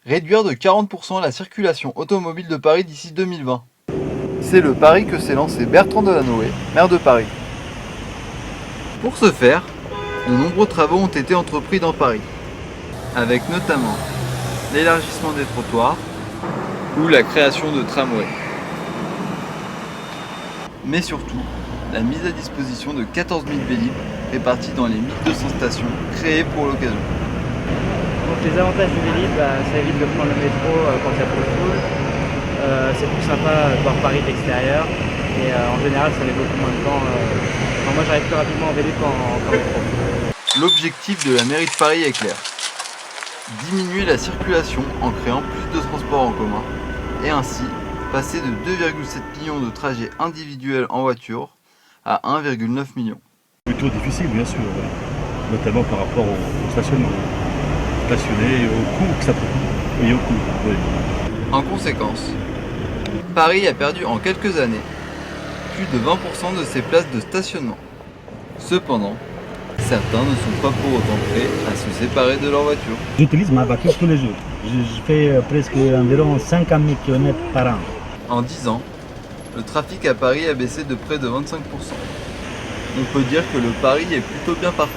réduire de 40% la circulation automobile de Paris d'ici 2020. C'est le pari que s'est lancé Bertrand Delanoë, maire de Paris. Pour ce faire, de nombreux travaux ont été entrepris dans Paris, avec notamment l'élargissement des trottoirs ou la création de tramways. Mais surtout, la mise à disposition de 14 000 Vélib répartis dans les 1200 stations créées pour l'occasion. Donc les avantages du Vélib, ça évite de prendre le métro quand il y a trop de foule. C'est plus sympa de voir Paris de l'extérieur et en général ça met beaucoup moins de temps. Moi j'arrive plus rapidement en Vélib qu'en métro. L'objectif de la mairie de Paris est clair. Diminuer la circulation en créant plus de transports en commun et ainsi passer de 2,7 millions de trajets individuels en voiture à 1,9 million. Plutôt difficile bien sûr, voilà. Notamment par rapport au stationnement. Stationner, au coût que ça peut et au coût. Oui. En conséquence, Paris a perdu en quelques années plus de 20% de ses places de stationnement. Cependant, certains ne sont pas pour autant prêts à se séparer de leur voiture. J'utilise ma voiture tous les jours. Je fais presque environ 50 000 km par an. En 10 ans, le trafic à Paris a baissé de près de 25%. On peut dire que le pari est plutôt bien parti.